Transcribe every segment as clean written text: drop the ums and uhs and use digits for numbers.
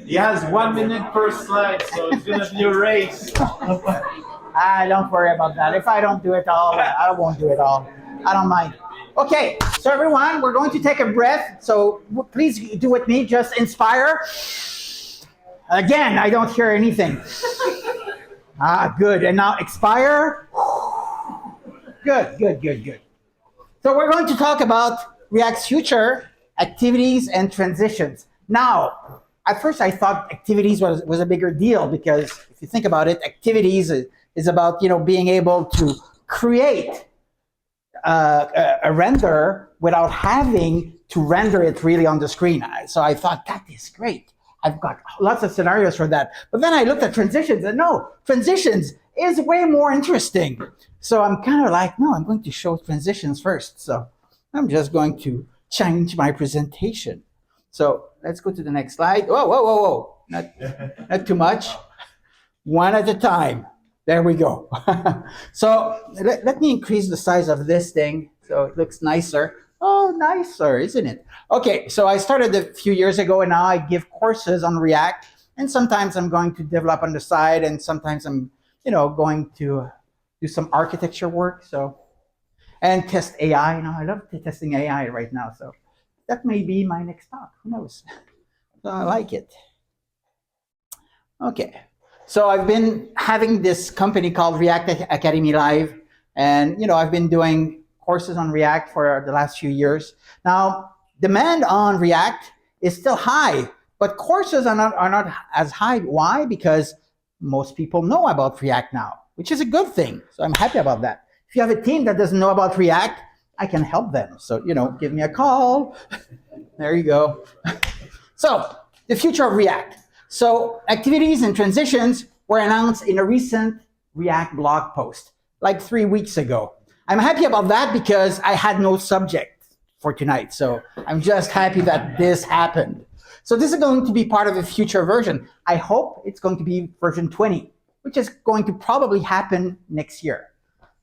He has 1 minute per slide, so it's gonna be a race. Don't worry about that. If I don't do it all, I won't do it all. I don't mind. Okay, so everyone, we're going to take a breath. So please do with me. Just inspire. Again, I don't hear anything. Good. And now expire. Good, good, good, good. So we're going to talk about React's future, activities, and transitions. Now, at first I thought activities was a bigger deal because if you think about it, activities is about being able to create a render without having to render it really on the screen. So I thought that is great. I've got lots of scenarios for that. But then I looked at transitions and no, transitions is way more interesting. So I'm kind of like, no, I'm going to show transitions first. So I'm just going to change my presentation. So let's go to the next slide. Whoa, whoa, whoa, whoa. Not too much. One at a time. There we go. So let me increase the size of this thing so it looks nicer. Oh, nicer, isn't it? Okay, so I started a few years ago and now I give courses on React. And sometimes I'm going to develop on the side and sometimes I'm, going to do some architecture work. So, and test AI. I love testing AI right now. So that may be my next talk. Who knows? So I like it. Okay. So I've been having this company called React Academy Live, and I've been doing courses on React for the last few years. Now, demand on React is still high, but courses are not as high. Why? Because most people know about React now, which is a good thing. So I'm happy about that. If you have a team that doesn't know about React, I can help them. So give me a call. There you go. So the future of React. So activities and transitions were announced in a recent React blog post, like 3 weeks ago. I'm happy about that because I had no subject for tonight. So I'm just happy that this happened. So this is going to be part of a future version. I hope it's going to be version 20, which is going to probably happen next year,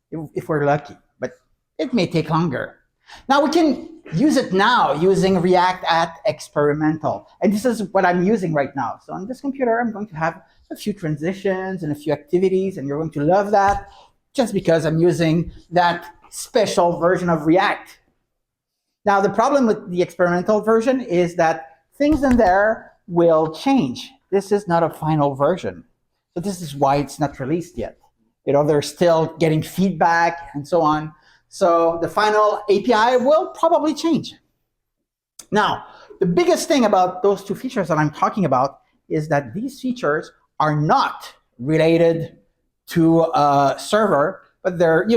if we're lucky. But it may take longer. Now we can use it now using React at experimental. And this is what I'm using right now. So on this computer, I'm going to have a few transitions and a few activities, and you're going to love that just because I'm using that special version of React. Now the problem with the experimental version is that things in there will change. This is not a final version. So this is why it's not released yet. They're still getting feedback and so on. So the final API will probably change. Now, the biggest thing about those two features that I'm talking about is that these features are not related to a server, but they're,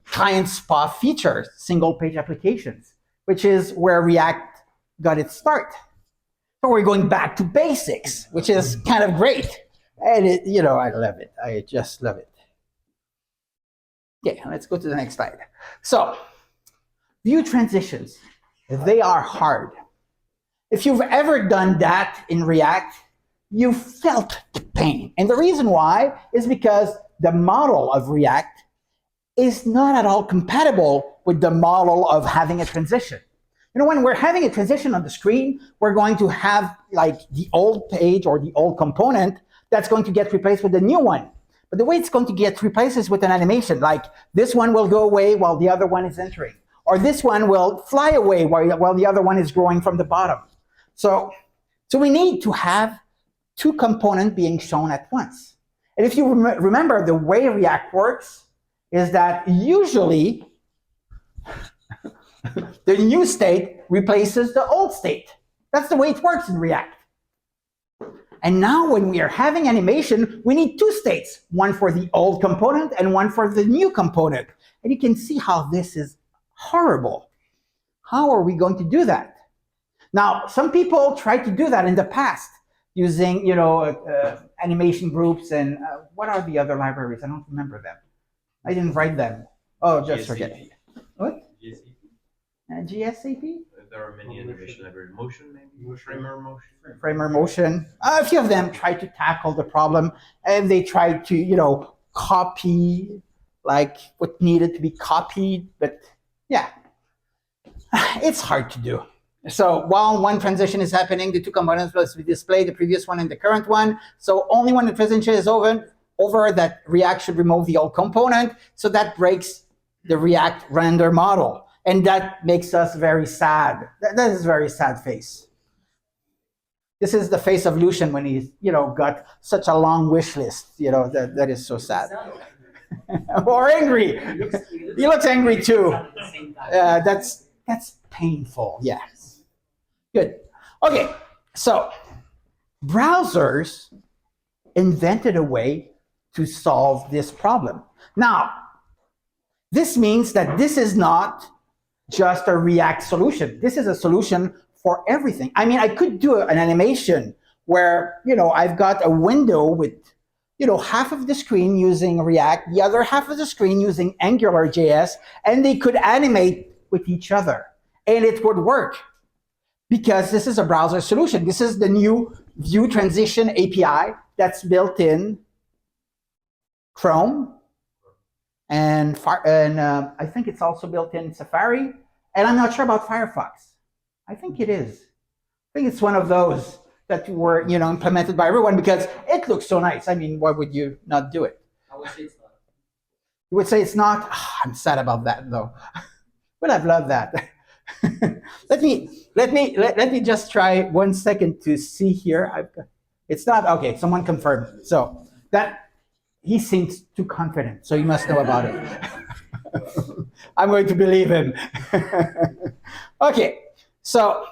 client SPA features, single page applications, which is where React got its start. So we're going back to basics, which is kind of great. And I love it. I just love it. Okay, let's go to the next slide. So, view transitions, they are hard. If you've ever done that in React, you felt the pain. And the reason why is because the model of React is not at all compatible with the model of having a transition. When we're having a transition on the screen, we're going to have like the old page or the old component that's going to get replaced with the new one. But the way it's going to get replaced is with an animation, like this one will go away while the other one is entering. Or this one will fly away while the other one is growing from the bottom. So we need to have two components being shown at once. And if you remember, the way React works is that usually the new state replaces the old state. That's the way it works in React. And now when we are having animation, we need two states, one for the old component and one for the new component. And you can see how this is horrible. How are we going to do that? Now, some people tried to do that in the past using, animation groups and what are the other libraries? I don't remember them. I didn't write them. Oh, just forget it. What? GSAP? There are many animation libraries. Motion, maybe? Framer Motion? Framer Motion. A few of them tried to tackle the problem, and they tried to, copy like what needed to be copied. But yeah, it's hard to do. So while one transition is happening, the two components must be displayed, the previous one and the current one. So only when the transition is over that React should remove the old component. So that breaks the React render model. And that makes us very sad. That is a very sad face. This is the face of Lucian when he's, got such a long wish list. That is so sad. Or angry. He looks angry too. That's painful. Yeah. Good. Okay. So browsers invented a way to solve this problem. Now, this means that this is not just a React solution. This is a solution for everything. I mean, I could do an animation where, I've got a window with, half of the screen using React, the other half of the screen using AngularJS, and they could animate with each other. And it would work because this is a browser solution. This is the new ViewTransition API that's built in Chrome, and I think it's also built in Safari, and I'm not sure about Firefox. I think it is. I think it's one of those that were implemented by everyone because it looks so nice. I mean, why would you not do it? I would say it's not. You would say it's not? I'm sad about that though. But I've loved that. let me just try 1 second to see here. It's not okay. Someone confirmed. So that he seems too confident. So you must know about it. I'm going to believe him. Okay. So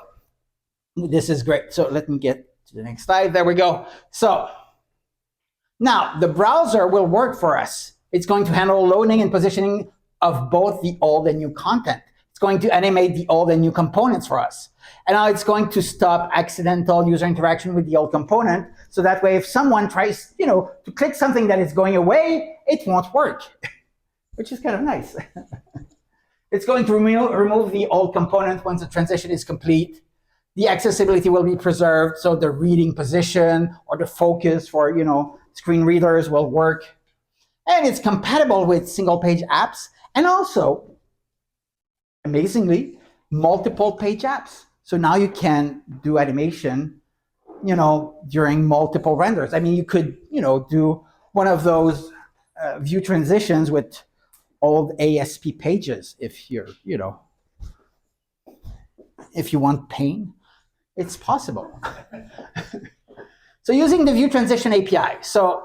this is great. So let me get to the next slide. There we go. So now the browser will work for us. It's going to handle loading and positioning of both the old and new content. It's going to animate the old and new components for us. And now it's going to stop accidental user interaction with the old component. So that way, if someone tries, to click something that is going away, it won't work, which is kind of nice. It's going to remove the old component once the transition is complete. The accessibility will be preserved, so the reading position or the focus for screen readers will work. And it's compatible with single-page apps and also, amazingly, multiple page apps. So now you can do animation, during multiple renders. I mean, you could, do one of those view transitions with old ASP pages if you're, if you want pain, it's possible. So using the ViewTransition API. So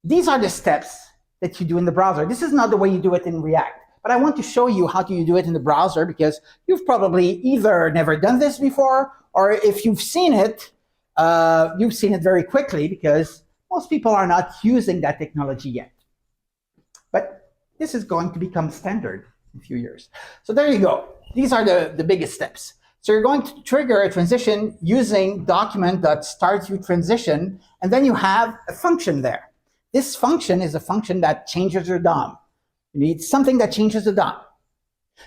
these are the steps that you do in the browser. This is not the way you do it in React, but I want to show you how you do it in the browser because you've probably either never done this before, or if you've seen it very quickly because most people are not using that technology yet. But this is going to become standard in a few years. So there you go. These are the biggest steps. So you're going to trigger a transition using document.startViewTransition, and then you have a function there. This function is a function that changes your DOM. You need something that changes the DOM.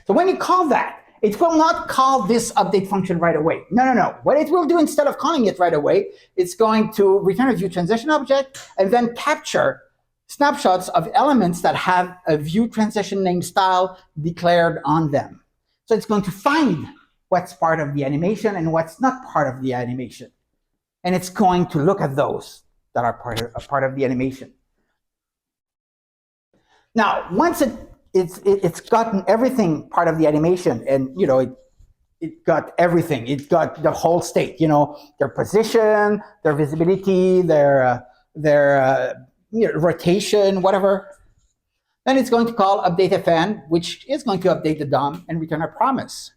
So when you call that, it will not call this update function right away. No. What it will do instead of calling it right away, it's going to return a ViewTransition object and then capture snapshots of elements that have a ViewTransition name style declared on them. So it's going to find what's part of the animation and what's not part of the animation. And it's going to look at those that are part of the animation. Now, once it's gotten everything part of the animation, and it got everything. It got the whole state. Their position, their visibility, their rotation, whatever. Then it's going to call updateFN, which is going to update the DOM and return a promise.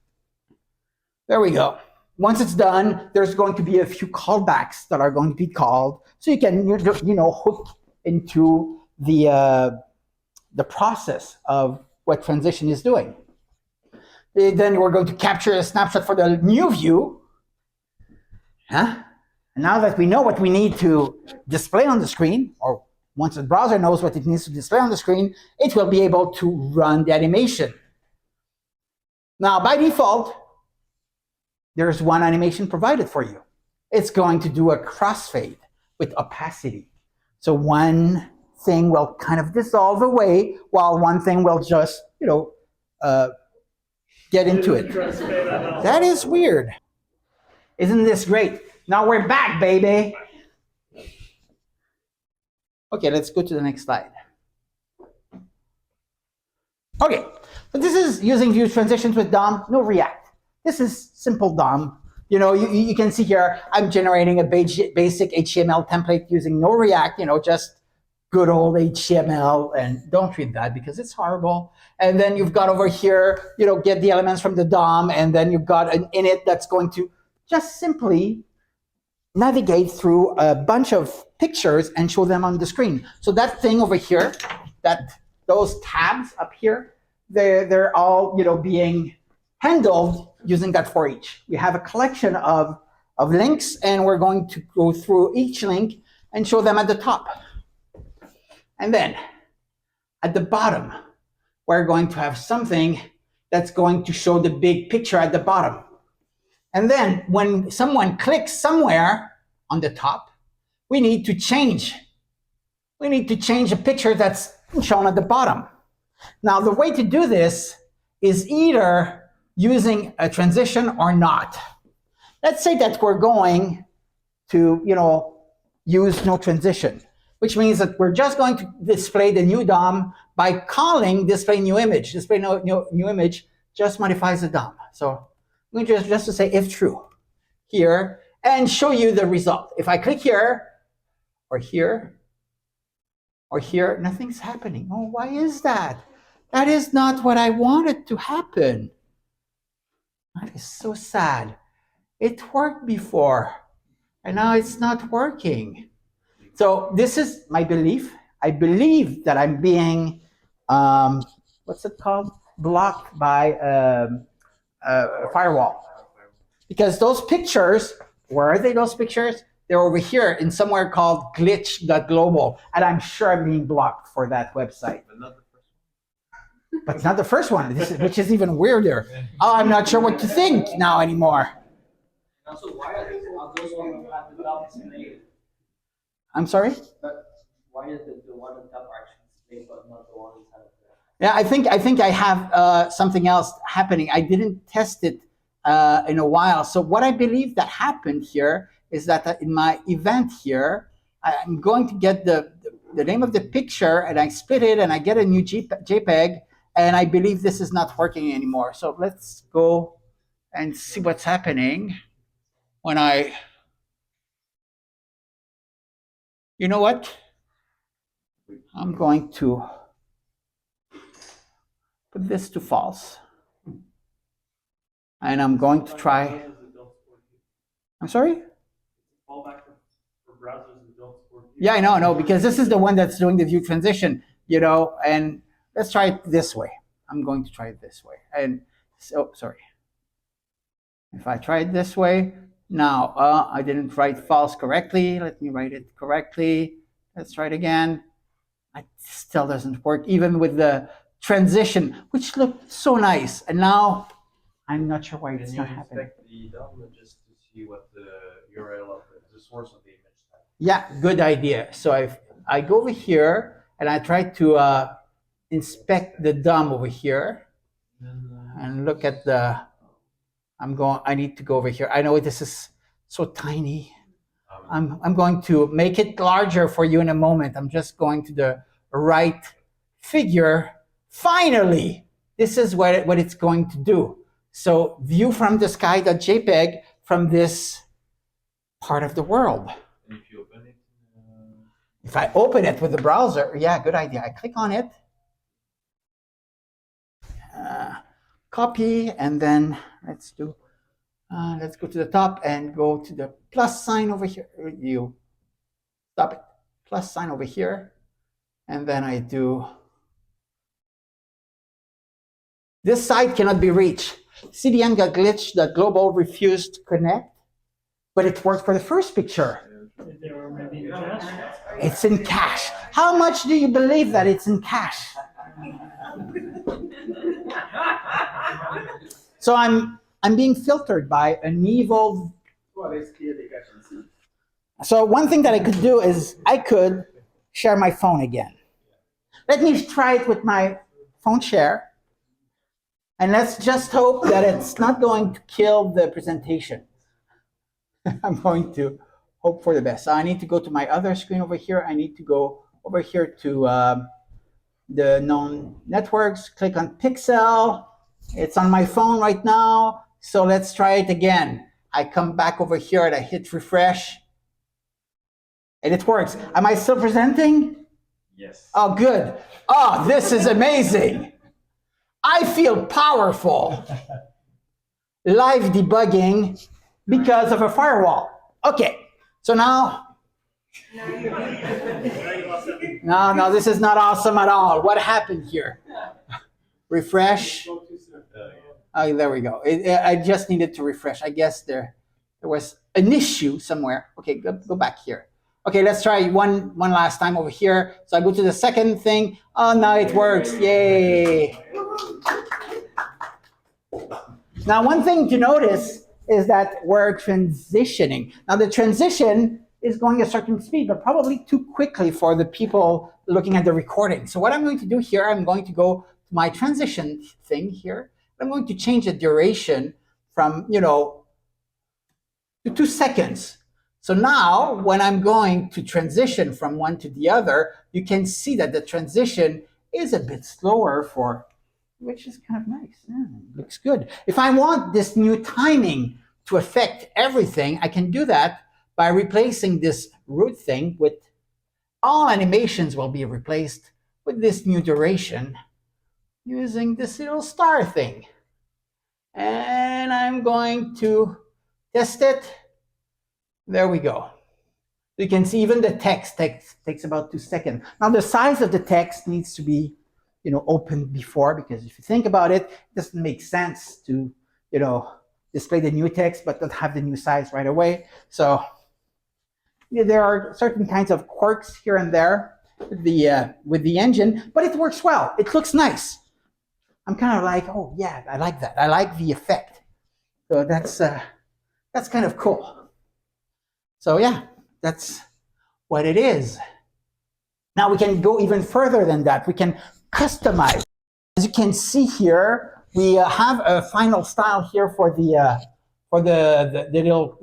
There we go. Once it's done, there's going to be a few callbacks that are going to be called, so you can hook into the process of what transition is doing. Then we're going to capture a snapshot for the new view. And now that we know what we need to display on the screen, or once the browser knows what it needs to display on the screen, it will be able to run the animation. Now, by default, there's one animation provided for you. It's going to do a crossfade with opacity. So one thing will kind of dissolve away while one thing will just, get into it. That is weird. Isn't this great? Now we're back, baby. Okay, let's go to the next slide. Okay, so this is using view transitions with DOM, no React. This is simple DOM. You know, you can see here, I'm generating a basic HTML template using no React, you know, just good old HTML, and don't read that because it's horrible. And then you've got over here, you know, get the elements from the DOM, and then you've got an init that's going to just simply navigate through a bunch of pictures and show them on the screen. So that thing over here, those tabs up here, they're all, you know, being handled using that for each. We have a collection of links, and we're going to go through each link and show them at the top. And then at the bottom, we're going to have something that's going to show the big picture at the bottom. And then when someone clicks somewhere on the top, we need to change. We need to change a picture that's shown at the bottom. Now, the way to do this is either using a transition or not. Let's say that we're going to, you know, use no transition, which means that we're just going to display the new DOM by calling display new image. Display new image just modifies the DOM. So we just to say if true here and show you the result. If I click here or here or here, nothing's happening. Oh, why is that? That is not what I wanted to happen. That is so sad. It worked before, and now it's not working. So this is my belief. I believe that I'm being, what's it called? Blocked by a firewall. Because those pictures, where are they, those pictures? They're over here in somewhere called glitch.global. And I'm sure I'm being blocked for that website. But it's not the first one, which is even weirder. Oh, I'm not sure what to think now anymore. Also, why are those ones at the top displayed? I'm sorry? But why is the one at the top actually displayed, but not the one inside of the... Yeah, I think I have something else happening. I didn't test it in a while. So what I believe that happened here is that in my event here, I'm going to get the name of the picture, and I split it, and I get a new JPEG, and I believe this is not working anymore. So let's go and see what's happening when I... You know what? I'm going to put this to false. And I'm going to try... I'm sorry? Yeah, I know, because this is the one that's doing the view transition, you know, and let's try it this way. I'm going to try it this way. And so, sorry. If I try it this way, now I didn't write false correctly. Let me write it correctly. Let's try it again. It still doesn't work, even with the transition, which looked so nice. And now I'm not sure why it's not happening. Can you inspect the DOM just to see what the URL of the source of the image is? Yeah, good idea. So I go over here and I try to inspect the DOM over here and look at the... I need to go over here. I know this is so tiny. I'm going to make it larger for you in a moment. I'm just going to the right figure. Finally, this is what it's going to do. So view from the sky.jpg from this part of the world. And if you open it, if I open it with the browser, yeah, good idea. I click on it, copy, and then let's go to the top and go to the plus sign over here. You stop it. Plus sign over here, and then I do. This site cannot be reached. CDN.glitch.global refused to connect, but it worked for the first picture. It's in cache. How much do you believe that it's in cache? So I'm being filtered by an evil. So one thing that I could do is I could share my phone again. Let me try it with my phone share. And let's just hope that it's not going to kill the presentation. I'm going to hope for the best. So I need to go to my other screen over here. I need to go over here to the known networks, click on Pixel. It's on my phone right now. So let's try it again. I come back over here and I hit refresh. And it works. Am I still presenting? Yes. Oh, good. Oh, this is amazing. I feel powerful. Live debugging because of a firewall. Okay, so now, no, this is not awesome at all. What happened here? Refresh. Oh, there we go. I just needed to refresh. I guess there was an issue somewhere. Okay, go back here. Okay, let's try one last time over here. So I go to the second thing. Oh, now it works. Yay. Now, one thing to notice is that we're transitioning. Now, the transition is going at a certain speed, but probably too quickly for the people looking at the recording. So what I'm going to do here, I'm going to go to my transition thing here. I'm going to change the duration from, to 2 seconds. So now, when I'm going to transition from one to the other, you can see that the transition is a bit slower which is kind of nice. Yeah, looks good. If I want this new timing to affect everything, I can do that by replacing this root thing with all animations will be replaced with this new duration using this little star thing. And I'm going to test it. There we go. You can see even the text takes about 2 seconds. Now the size of the text needs to be opened before, because if you think about it, it doesn't make sense to display the new text but not have the new size right away. So there are certain kinds of quirks here and there with the engine, but it works well. It looks nice. I'm kind of like, oh yeah, I like that. I like the effect. So that's kind of cool. So yeah, that's what it is. Now we can go even further than that. We can customize. As you can see here, we have a final style here for the little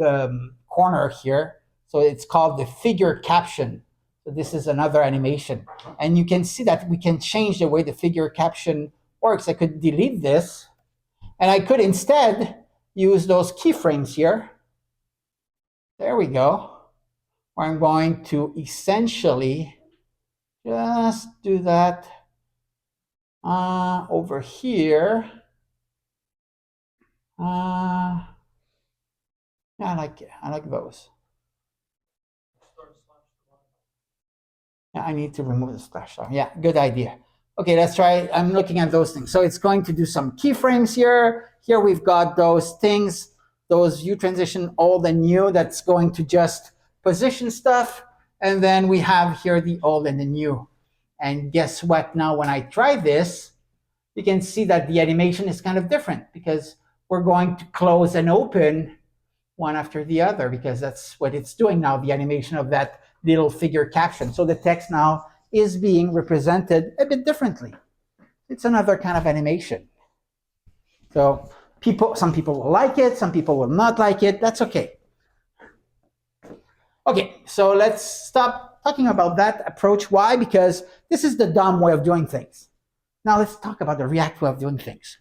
corner here. So it's called the figure caption. So this is another animation. And you can see that we can change the way the figure caption works. I could delete this, and I could instead use those keyframes here. There we go. Where I'm going to essentially just do that over here. Yeah, I like those. Yeah, I need to remove the splash bar. Yeah, good idea. Okay, let's try. I'm looking at those things. So it's going to do some keyframes here. Here we've got those things, those ViewTransition old and new, that's going to just position stuff. And then we have here the old and the new. And guess what? Now, when I try this, you can see that the animation is kind of different, because we're going to close and open one after the other, because that's what it's doing now, the animation of that little figure caption. So the text now is being represented a bit differently. It's another kind of animation. So some people will like it, some people will not like it. That's okay. Okay, so let's stop talking about that approach. Why? Because this is the dumb way of doing things. Now let's talk about the React way of doing things.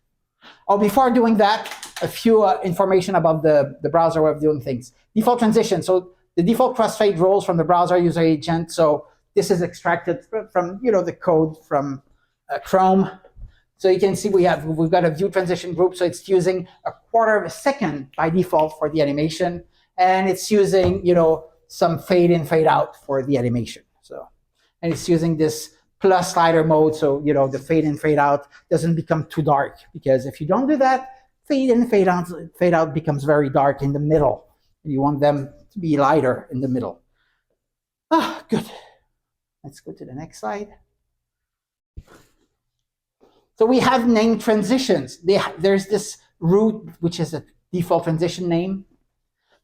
Oh, before doing that, a few information about the browser way of doing things. Default transition. So the default crossfade roles from the browser user agent. So this is extracted from the code from Chrome. So you can see we've got a ViewTransition group. So it's using 1/4 of a second by default for the animation, and it's using some fade in, fade out for the animation. So, and it's using this plus slider mode, so the fade in, fade out doesn't become too dark, because if you don't do that, fade in, fade out becomes very dark in the middle. You want them to be lighter in the middle. Good. Let's go to the next slide. So we have name transitions. There's this root, which is a default transition name.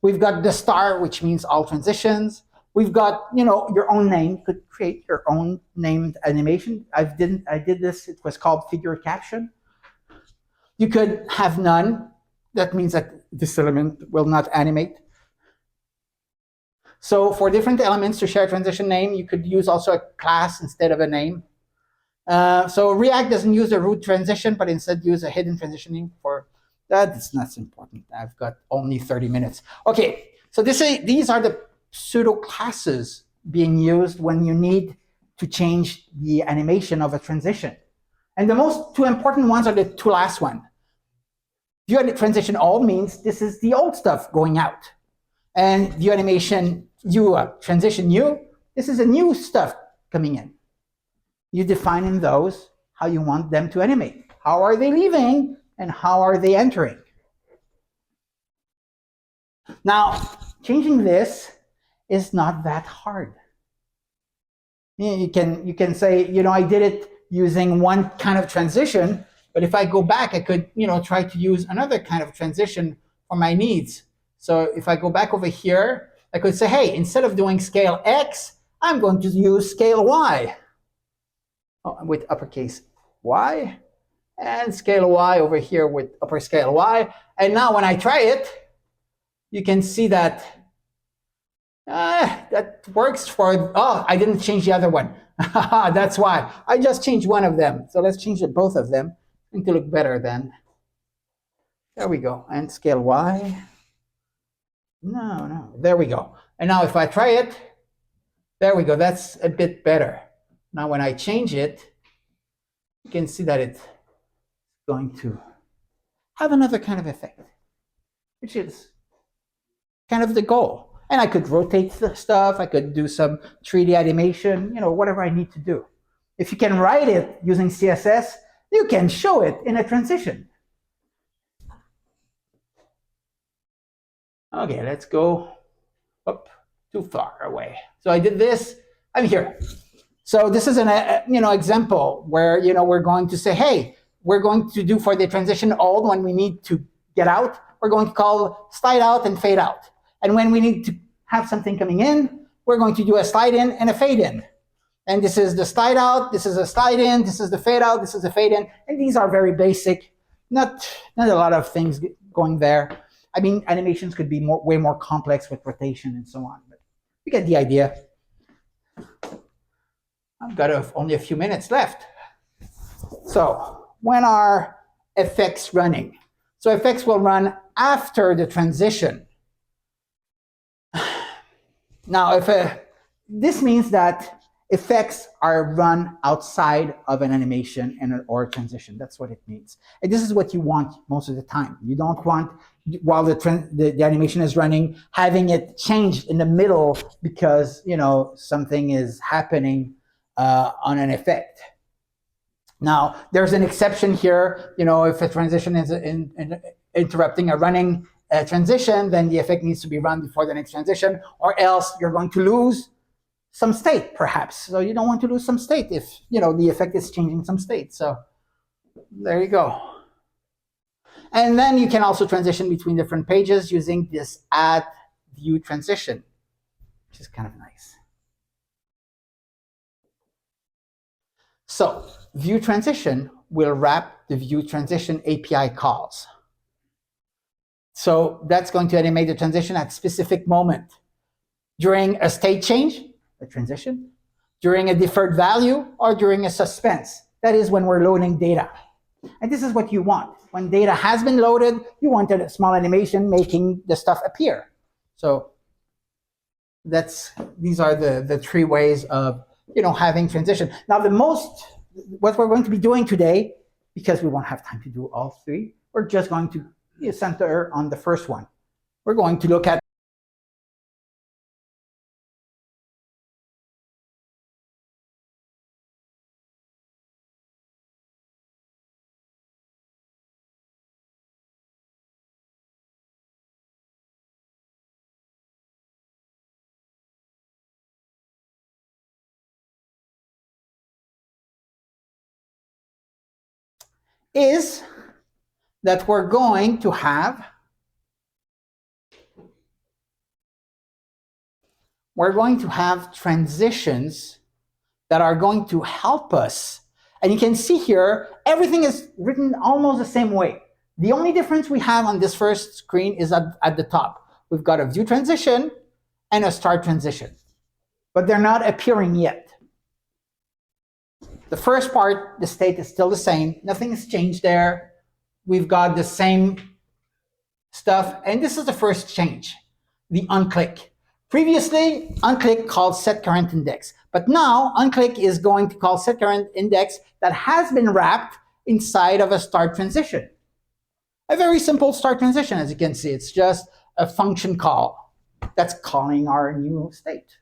We've got the star, which means all transitions. We've got, your own name. You could create your own named animation. I did this. It was called figure caption. You could have none. That means that this element will not animate. So for different elements to share a transition name, you could use also a class instead of a name. So React doesn't use a root transition, but instead use a hidden transition name for that. It's not important. I've got only 30 minutes. Okay, so these are the pseudo classes being used when you need to change the animation of a transition. And the two important ones are the two last ones. View transition all means this is the old stuff going out. And view animation transition new, this is a new stuff coming in. You define in those how you want them to animate. How are they leaving and how are they entering? Now, changing this is not that hard. You can say, I did it using one kind of transition, but if I go back, I could, try to use another kind of transition for my needs. So if I go back over here, I could say, hey, instead of doing scale X, I'm going to use scale Y. With uppercase Y, and scale Y over here with upper scale Y. And now when I try it, you can see that that works for, I didn't change the other one. That's why. I just changed one of them. So let's change both of them and to look better then. There we go. And scale Y. No, there we go. And now if I try it, there we go. That's a bit better. Now when I change it, you can see that it's going to have another kind of effect, which is kind of the goal. And I could rotate the stuff, I could do some 3D animation, whatever I need to do. If you can write it using CSS, you can show it in a transition. Okay, let's go up too far away. So I did this, I'm here. So this is an example where we're going to say, hey, we're going to do for the transition old when we need to get out, we're going to call slide out and fade out. And when we need to have something coming in, we're going to do a slide in and a fade in. And this is the slide out, this is a slide in, this is the fade out, this is the fade in. And these are very basic, not a lot of things going there. I mean, animations could be way more complex with rotation and so on, but you get the idea. I've got only a few minutes left. So when are effects running? So effects will run after the transition. Now, this means that effects are run outside of an animation or a transition. That's what it means. And this is what you want most of the time. You don't want, while the animation is running, having it change in the middle because something is happening on an effect. Now, there's an exception here. If a transition is interrupting a running transition, then the effect needs to be run before the next transition, or else you're going to lose some state, perhaps. So you don't want to lose some state if the effect is changing some state. So there you go. And then you can also transition between different pages using this add view transition, which is kind of nice. So view transition will wrap the view transition API calls. So that's going to animate the transition at a specific moment. During a state change, a transition, during a deferred value, or during a suspense. That is when we're loading data. And this is what you want. When data has been loaded, you want a small animation making the stuff appear. So these are the three ways of having transition. Now what we're going to be doing today, because we won't have time to do all three, we're just going to center on the first one. We're going to look at is that we're going to have transitions that are going to help us. And you can see here, everything is written almost the same way. The only difference we have on this first screen is at the top. We've got a view transition and a start transition, but they're not appearing yet. The first part, the state is still the same. Nothing has changed there. We've got the same stuff, and this is the first change, the onClick. Previously, onClick called set current index, but now onClick is going to call set current index that has been wrapped inside of a start transition. A very simple start transition, as you can see. It's just a function call that's calling our new state.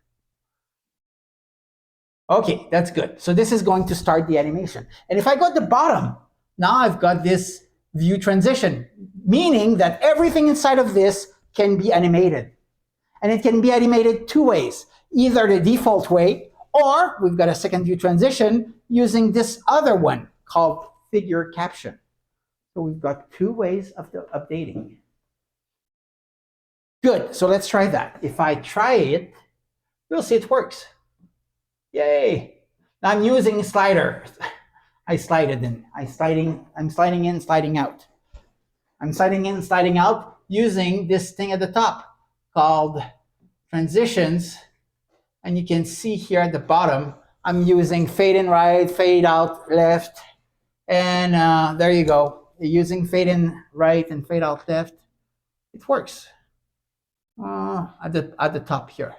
Okay, that's good. So this is going to start the animation. And if I go at the bottom, now I've got this view transition, meaning that everything inside of this can be animated. And it can be animated two ways, either the default way, or we've got a second view transition using this other one called figure caption. So we've got two ways of updating. Good, so let's try that. If I try it, you'll see it works. Yay! Now I'm using slider. I slide it in. I'm sliding in, sliding out. I'm sliding in, sliding out using this thing at the top called transitions. And you can see here at the bottom, I'm using fade in right, fade out left. And there you go. Using fade in right and fade out left. It works. At the top here.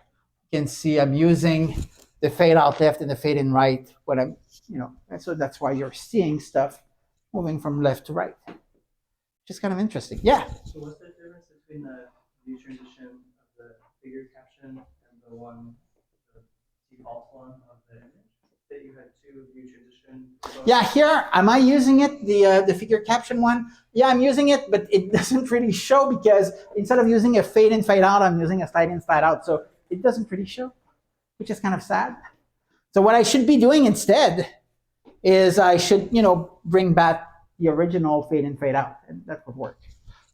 You can see I'm using the fade out left and the fade in right when I'm, so that's why you're seeing stuff moving from left to right. Which is kind of interesting. Yeah. So what's the difference between the view transition of the figure caption and the default one of the image? That you had two view transition. Yeah, here, am I using it, the figure caption one? Yeah, I'm using it, but it doesn't really show because instead of using a fade in, fade out, I'm using a slide in, slide out. So it doesn't really show, which is kind of sad. So what I should be doing instead is I should, bring back the original fade in, fade out, and that would work.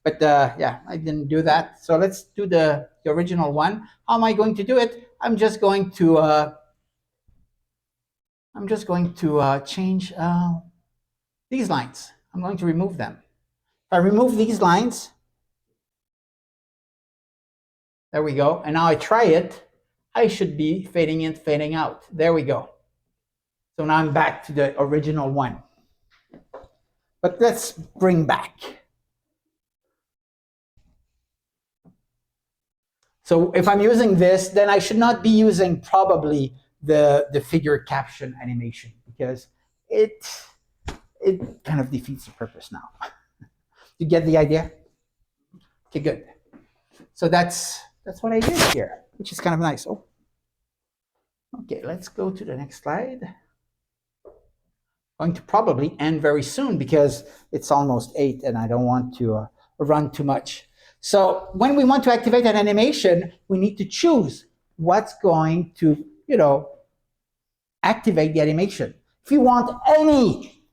But yeah, I didn't do that. So let's do the original one. How am I going to do it? I'm just going to change these lines. I'm going to remove them. If I remove these lines, there we go. And now I try it. I should be fading in, fading out. There we go. So now I'm back to the original one. But let's bring back. So if I'm using this, then I should not be using probably the figure caption animation because it kind of defeats the purpose now. You get the idea? Okay, good. So that's what I did here, which is kind of nice. Oh, okay. Let's go to the next slide. Going to probably end very soon because it's almost 8 and I don't want to run too much. So when we want to activate an animation, we need to choose what's going to, activate the animation. If you want any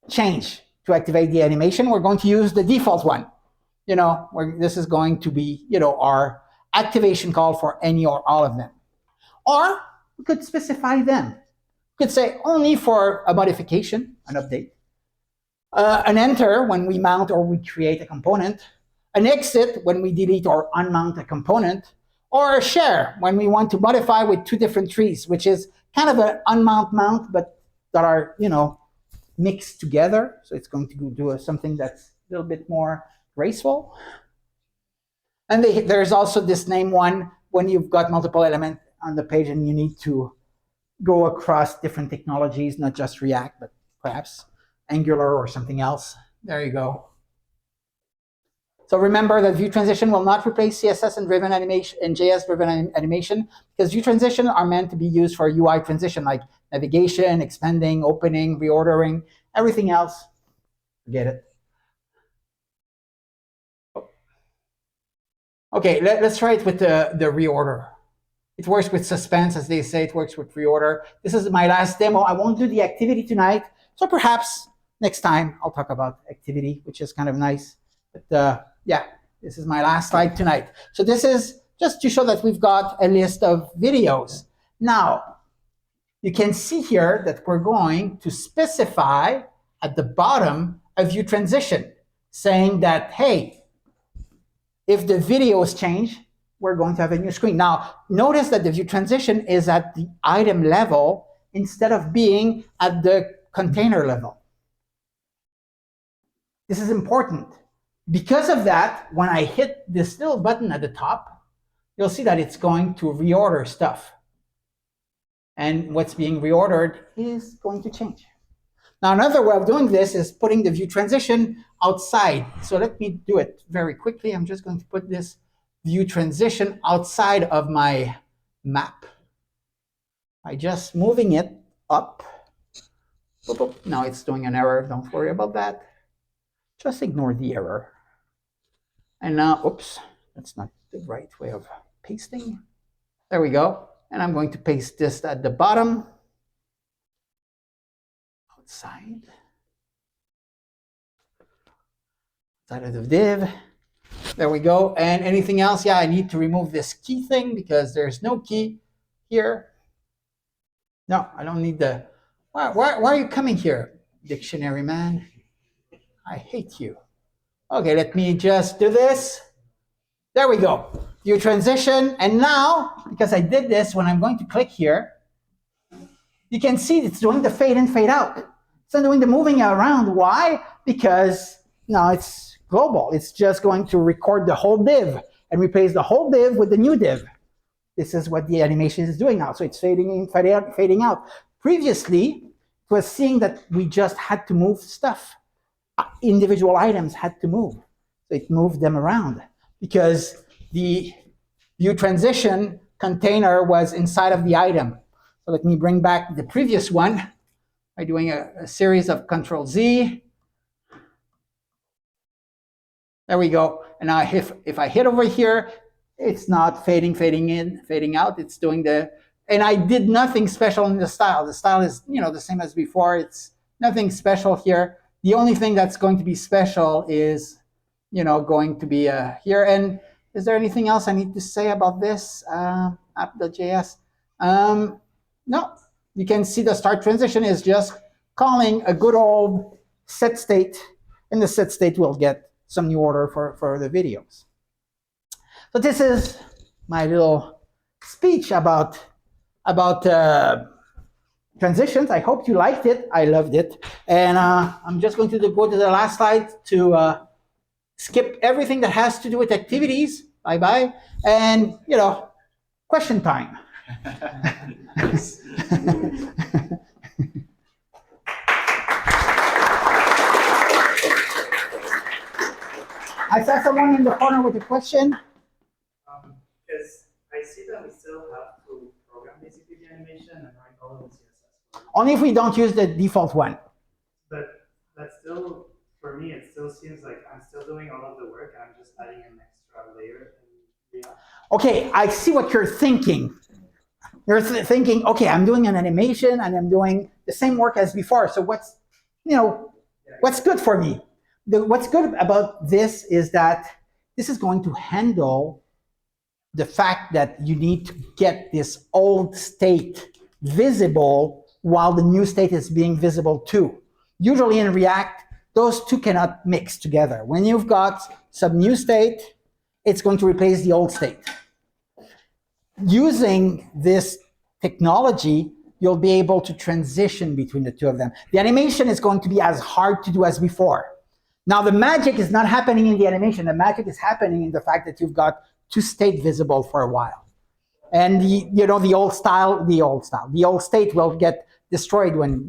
change to activate the animation, we're going to use the default one. This is going to be, our activation call for any or all of them. Or we could specify them. We could say only for a modification, an update, an enter when we mount or we create a component, an exit when we delete or unmount a component, or a share when we want to modify with two different trees, which is kind of an unmount mount, but that are, mixed together. So it's going to do something that's a little bit more graceful. And there's also this name one when you've got multiple elements on the page and you need to go across different technologies, not just React, but perhaps Angular or something else. There you go. So remember that view transition will not replace CSS and driven animation and JS driven animation because view transition are meant to be used for UI transition like navigation, expanding, opening, reordering, everything else. Forget it. Okay, let's try it with the reorder. It works with suspense, as they say. It works with reorder. This is my last demo. I won't do the activity tonight. So perhaps next time I'll talk about activity, which is kind of nice. But yeah, this is my last slide tonight. So this is just to show that we've got a list of videos. Now, you can see here that we're going to specify at the bottom a view transition. saying that, hey, if the video is changed, we're going to have a new screen. Now, notice that the view transition is at the item level instead of being at the container level. This is important. Because of that, when I hit this little button at the top, you'll see that it's going to reorder stuff. And what's being reordered is going to change. Now, another way of doing this is putting the view transition outside. So let me do it very quickly. I'm just going to put this view transition outside of my map by just moving it up. Boop, boop. Now it's doing an error. Don't worry about that. Just ignore the error. And now, oops, that's not the right way of pasting. There we go. And I'm going to paste this at the bottom. Outside of the div. There we go. And anything else? Yeah, I need to remove this key thing because there's no key here. No, I don't need the... Why are you coming here, dictionary man? I hate you. Okay, let me just do this. There we go. View transition. And now, because I did this, when I'm going to click here, you can see it's doing the fade in, fade out. It's not doing the moving around. Why? Because now it's global. It's just going to record the whole div and replace the whole div with the new div. This is what the animation is doing now. So it's fading in, fading out. Previously, it was seeing that we just had to move stuff. Individual items had to move. So it moved them around because the view transition container was inside of the item. So let me bring back the previous one by doing a series of Control-Z. There we go. And now if I hit over here, it's not fading in, fading out. It's doing the, and I did nothing special in the style. The style is, the same as before. It's nothing special here. The only thing that's going to be special is, going to be here. And is there anything else I need to say about this app.js? No. You can see the start transition is just calling a good old set state, and the set state will get some new order for the videos. So this is my little speech about transitions. I hope you liked it. I loved it. And I'm just going to go to the last slide to skip everything that has to do with activities. Bye-bye. And, question time. I saw someone in the corner with a question. Because I see that we still have to program basically the animation and write all of the CSS. Only if we don't use the default one. But still, for me, it still seems like I'm still doing all of the work and I'm just adding an extra layer in React. Okay, I see what you're thinking. You're thinking, okay, I'm doing an animation and I'm doing the same work as before. So what's good for me? What's good about this is that this is going to handle the fact that you need to get this old state visible while the new state is being visible too. Usually in React, those two cannot mix together. When you've got some new state, it's going to replace the old state. Using this technology, you'll be able to transition between the two of them. The animation is going to be as hard to do as before. Now, the magic is not happening in the animation. The magic is happening in the fact that you've got two states visible for a while. And the old state will get destroyed when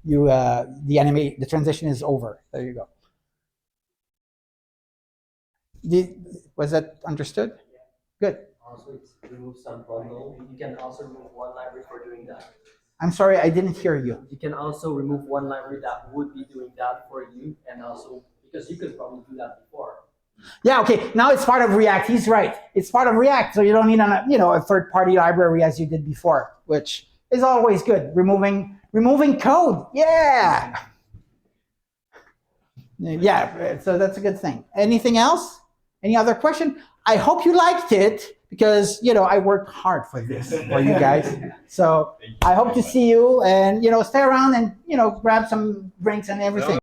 the transition is over. There you go. Was that understood? Good. Also, it's remove some bundle. You can also remove one library for doing that. I'm sorry, I didn't hear you. You can also remove one library that would be doing that for you, and also because you could probably do that before. Yeah, okay. Now it's part of React. He's right. It's part of React, so you don't need a third-party library as you did before, which is always good. Removing code. Yeah. Yeah. So that's a good thing. Anything else? Any other question? I hope you liked it because I worked hard for this for you guys. So I hope to see you and stay around and grab some drinks and everything.